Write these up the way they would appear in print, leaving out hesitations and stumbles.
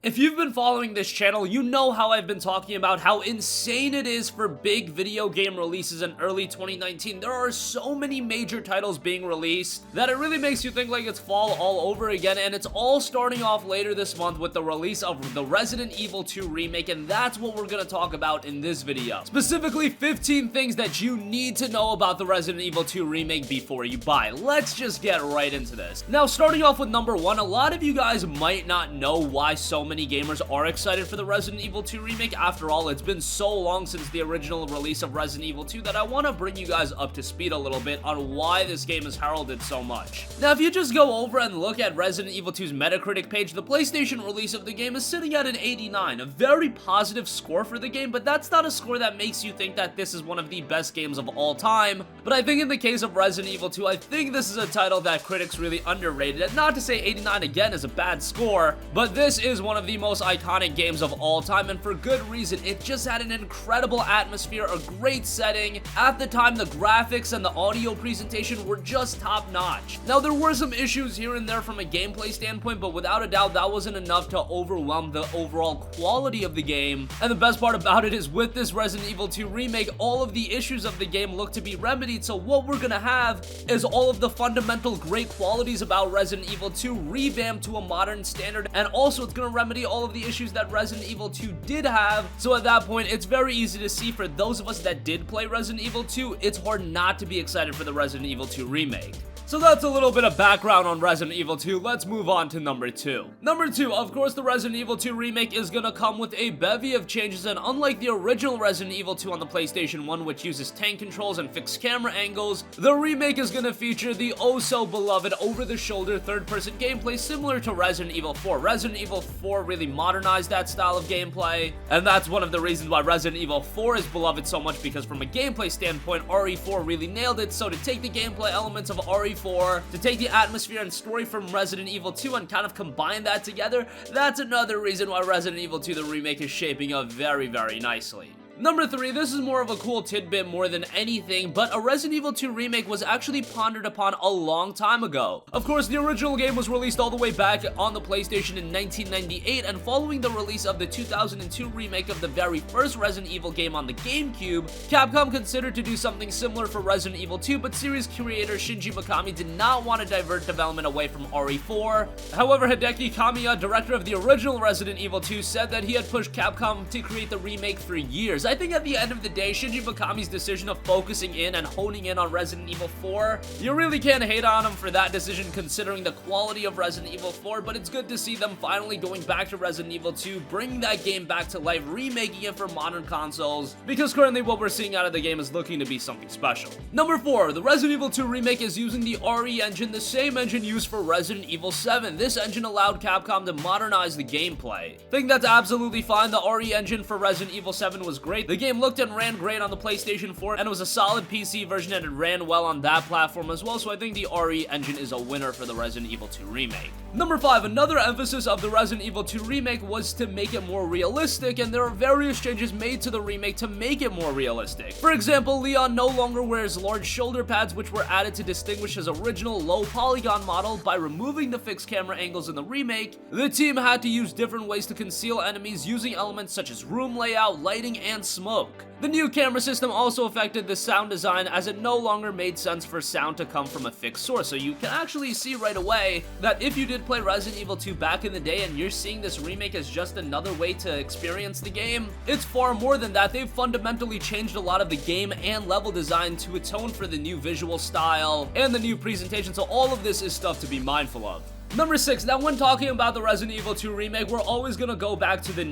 If you've been following this channel, you know how I've been talking about how insane it is for big video game releases in early 2019. There are so many major titles being released that it really makes you think like it's fall all over again, and it's all starting off later this month with the release of the Resident Evil 2 remake, and that's what we're gonna talk about in this video. Specifically, 15 things that you need to know about the Resident Evil 2 remake before you buy. Let's just get right into this. Now, starting off with number one, a lot of you guys might not know why so many gamers are excited for the Resident Evil 2 remake. After all, it's been so long since the original release of Resident Evil 2 that I want to bring you guys up to speed a little bit on why this game is heralded so much. Now, if you just go over and look at Resident Evil 2's Metacritic page, the PlayStation release of the game is sitting at an 89, a very positive score for the game, but that's not a score that makes you think that this is one of the best games of all time. But I think in the case of Resident Evil 2, I think this is a title that critics really underrated, and not to say 89 again is a bad score, but this is one of the most iconic games of all time, and for good reason. It just had an incredible atmosphere, a great setting. At the time, the graphics and the audio presentation were just top notch. Now, there were some issues here and there from a gameplay standpoint, but without a doubt, that wasn't enough to overwhelm the overall quality of the game. And the best part about it is with this Resident Evil 2 remake, all of the issues of the game look to be remedied, so what we're gonna have is all of the fundamental great qualities about Resident Evil 2 revamped to a modern standard, and also it's gonna remedy all of the issues that Resident Evil 2 did have. So at that point, it's very easy to see for those of us that did play Resident Evil 2, it's hard not to be excited for the Resident Evil 2 remake. So that's a little bit of background on Resident Evil 2. Let's move on to number 2. Number 2, of course, the Resident Evil 2 remake is gonna come with a bevy of changes, and unlike the original Resident Evil 2 on the PlayStation 1, which uses tank controls and fixed camera angles, the remake is gonna feature the oh-so-beloved over-the-shoulder third-person gameplay similar to Resident Evil 4. Resident Evil 4 really modernized that style of gameplay, and that's one of the reasons why Resident Evil 4 is beloved so much, because from a gameplay standpoint, RE4 really nailed it. So to take the gameplay elements of RE4, to take the atmosphere and story from Resident Evil 2 and kind of combine that together, that's another reason why Resident Evil 2 the remake is shaping up very, very nicely. Number 3, this is more of a cool tidbit more than anything, but a Resident Evil 2 remake was actually pondered upon a long time ago. Of course, the original game was released all the way back on the PlayStation in 1998, and following the release of the 2002 remake of the very first Resident Evil game on the GameCube, Capcom considered to do something similar for Resident Evil 2, but series creator Shinji Mikami did not want to divert development away from RE4. However, Hideki Kamiya, director of the original Resident Evil 2, said that he had pushed Capcom to create the remake for years. I think at the end of the day, Shinji Mikami's decision of focusing in and honing in on Resident Evil 4, you really can't hate on him for that decision considering the quality of Resident Evil 4, but it's good to see them finally going back to Resident Evil 2, bringing that game back to life, remaking it for modern consoles, because currently what we're seeing out of the game is looking to be something special. Number 4, the Resident Evil 2 remake is using the RE engine, the same engine used for Resident Evil 7. This engine allowed Capcom to modernize the gameplay. I think that's absolutely fine. The RE engine for Resident Evil 7 was great. The game looked and ran great on the PlayStation 4, and it was a solid PC version, and it ran well on that platform as well, so I think the RE engine is a winner for the Resident Evil 2 remake. Number 5, another emphasis of the Resident Evil 2 remake was to make it more realistic, and there are various changes made to the remake to make it more realistic. For example, Leon no longer wears large shoulder pads, which were added to distinguish his original low polygon model. By removing the fixed camera angles in the remake, the team had to use different ways to conceal enemies using elements such as room layout, lighting, and smoke. The new camera system also affected the sound design, as it no longer made sense for sound to come from a fixed source, so you can actually see right away that if you did play Resident Evil 2 back in the day and you're seeing this remake as just another way to experience the game, it's far more than that. They've fundamentally changed a lot of the game and level design to atone for the new visual style and the new presentation, so all of this is stuff to be mindful of. Number 6, now when talking about the Resident Evil 2 remake, we're always gonna go back to the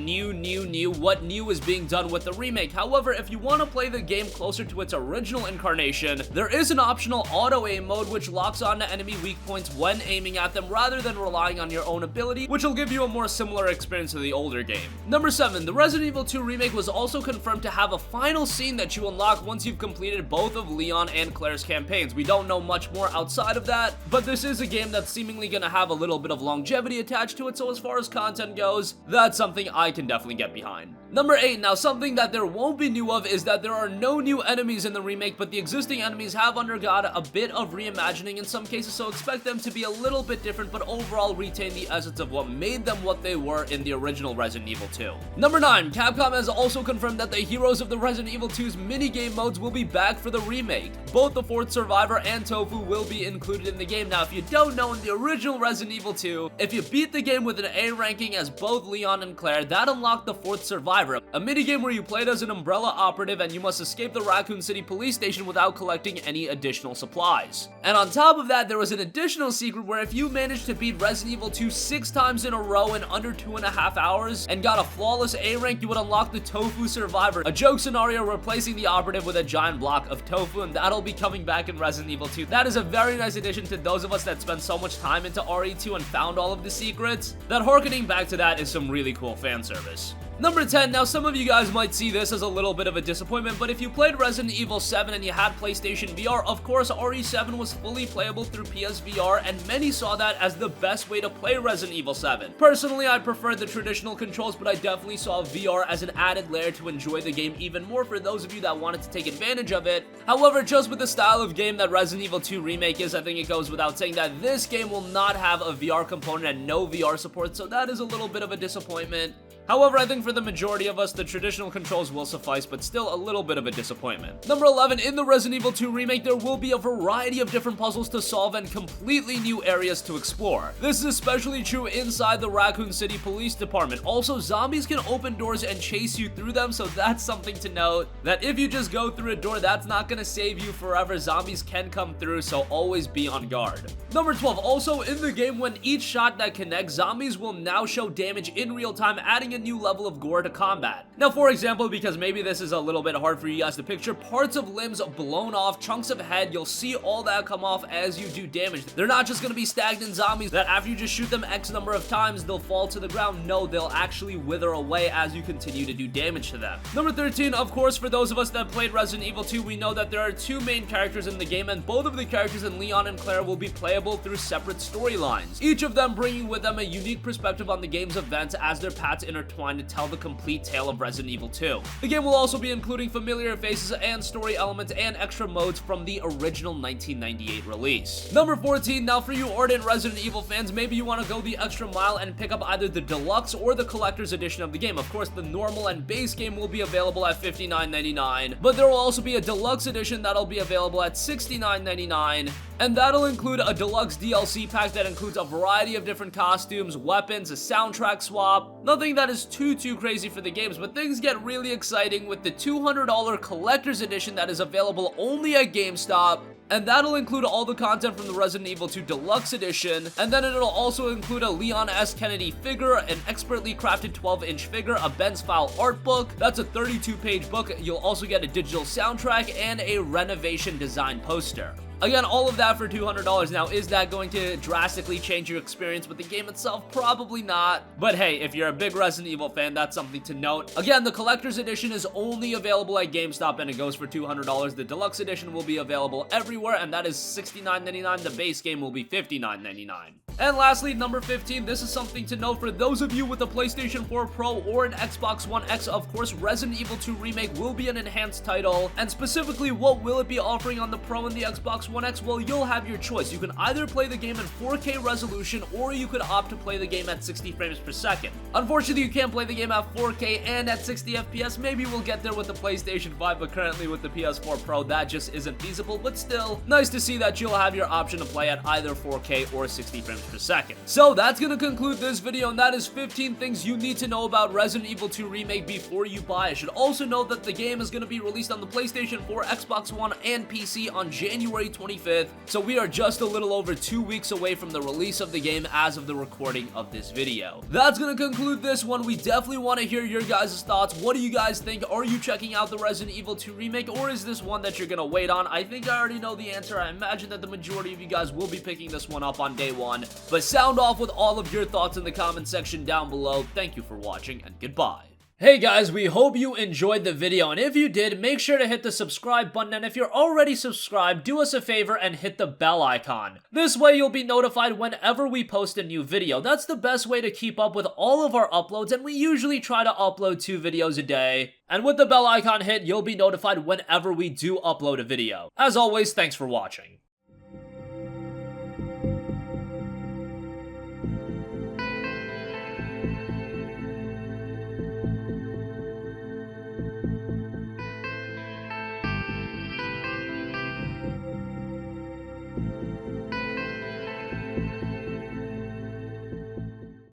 what new is being done with the remake. However, if you want to play the game closer to its original incarnation, there is an optional auto-aim mode which locks onto enemy weak points when aiming at them rather than relying on your own ability, which will give you a more similar experience to the older game. Number 7, the Resident Evil 2 remake was also confirmed to have a final scene that you unlock once you've completed both of Leon and Claire's campaigns. We don't know much more outside of that, but this is a game that's seemingly gonna have have a little bit of longevity attached to it, so as far as content goes, that's something I can definitely get behind. Number 8, now something that there won't be new of is that there are no new enemies in the remake, but the existing enemies have undergone a bit of reimagining in some cases, so expect them to be a little bit different, but overall retain the essence of what made them what they were in the original Resident Evil 2. Number 9, Capcom has also confirmed that the heroes of the Resident Evil 2's minigame modes will be back for the remake. Both the 4th Survivor and Tofu will be included in the game. Now, if you don't know, in the original Resident Evil 2, if you beat the game with an A ranking as both Leon and Claire, that unlocked the 4th Survivor, a minigame where you played as an Umbrella operative and you must escape the Raccoon City police station without collecting any additional supplies. And on top of that, there was an additional secret where if you managed to beat Resident Evil 2 6 times in a row in under 2.5 hours and got a flawless A rank, you would unlock the Tofu Survivor, a joke scenario replacing the operative with a giant block of tofu, and that'll be coming back in Resident Evil 2. That is a very nice addition to those of us that spent so much time into RE2 and found all of the secrets, that harkening back to that is some really cool fan service. Number 10, now some of you guys might see this as a little bit of a disappointment, but if you played Resident Evil 7 and you had PlayStation VR, of course RE7 was fully playable through PSVR, and many saw that as the best way to play Resident Evil 7. Personally, I preferred the traditional controls, but I definitely saw VR as an added layer to enjoy the game even more for those of you that wanted to take advantage of it. However, just with the style of game that Resident Evil 2 Remake is, I think it goes without saying that this game will not have a VR component and no VR support, so that is a little bit of a disappointment. However, I think for the majority of us, the traditional controls will suffice, but still a little bit of a disappointment. Number 11, in the Resident Evil 2 Remake, there will be a variety of different puzzles to solve and completely new areas to explore. This is especially true inside the Raccoon City Police Department. Also, zombies can open doors and chase you through them, so that's something to note, that if you just go through a door, that's not going to save you forever. Zombies can come through, so always be on guard. Number 12, also in the game, when each shot that connects, zombies will now show damage in real time, adding a new level of gore to combat. Now, for example, because maybe this is a little bit hard for you guys to picture, parts of limbs blown off, chunks of head, you'll see all that come off as you do damage. They're not just going to be stagnant zombies that after you just shoot them X number of times, they'll fall to the ground. No, they'll actually wither away as you continue to do damage to them. Number 13, of course, for those of us that played Resident Evil 2, we know that there are 2 main characters in the game, and both of the characters in Leon and Claire will be playable through separate storylines, each of them bringing with them a unique perspective on the game's events as their paths intertwine to tell the complete tale of Resident Evil 2. The game will also be including familiar faces and story elements and extra modes from the original 1998 release. Number 14, now for you ardent Resident Evil fans, maybe you want to go the extra mile and pick up either the deluxe or the collector's edition of the game. Of course, the normal and base game will be available at $59.99, but there will also be a deluxe edition that'll be available at $69.99, and that'll include a deluxe DLC pack that includes a variety of different costumes, weapons, a soundtrack swap. Nothing that is too crazy for the games, but things get really exciting with the $200 collector's edition that is available only at GameStop. And that'll include all the content from the Resident Evil 2 Deluxe Edition, and then it'll also include a Leon S. Kennedy figure, an expertly crafted 12-inch figure, a Ben's File art book, that's a 32-page book. You'll also get a digital soundtrack and a renovation design poster. Again, all of that for $200. Now, is that going to drastically change your experience with the game itself? Probably not. But hey, if you're a big Resident Evil fan, that's something to note. Again, the collector's edition is only available at GameStop and it goes for $200. The deluxe edition will be available everywhere, and that is $69.99. The base game will be $59.99. And lastly, number 15, this is something to note for those of you with a PlayStation 4 Pro or an Xbox One X. Of course, Resident Evil 2 Remake will be an enhanced title, and specifically, what will it be offering on the Pro and the Xbox One X? Well, you'll have your choice. You can either play the game in 4K resolution, or you could opt to play the game at 60 frames per second. Unfortunately, you can't play the game at 4K and at 60 FPS. Maybe we'll get there with the PlayStation 5, but currently with the PS4 Pro, that just isn't feasible, but still, nice to see that you'll have your option to play at either 4K or 60 frames per second. So that's gonna conclude this video, and that is 15 things you need to know about Resident Evil 2 Remake before you buy. I should also note that the game is gonna be released on the PlayStation 4, Xbox One, and PC on January 25th, so we are just a little over 2 weeks away from the release of the game as of the recording of this video. That's gonna conclude this one. We definitely want to hear your guys' thoughts. What do you guys think? Are you checking out the Resident Evil 2 Remake, or is this one that you're gonna wait on? I think I already know the answer. I imagine that the majority of you guys will be picking this one up on day one, but sound off with all of your thoughts in the comment section down below. Thank you for watching, and goodbye. Hey guys, we hope you enjoyed the video, and if you did, make sure to hit the subscribe button, and if you're already subscribed, do us a favor and hit the bell icon. This way you'll be notified whenever we post a new video. That's the best way to keep up with all of our uploads, and we usually try to upload 2 videos a day. And with the bell icon hit, you'll be notified whenever we do upload a video. As always, thanks for watching.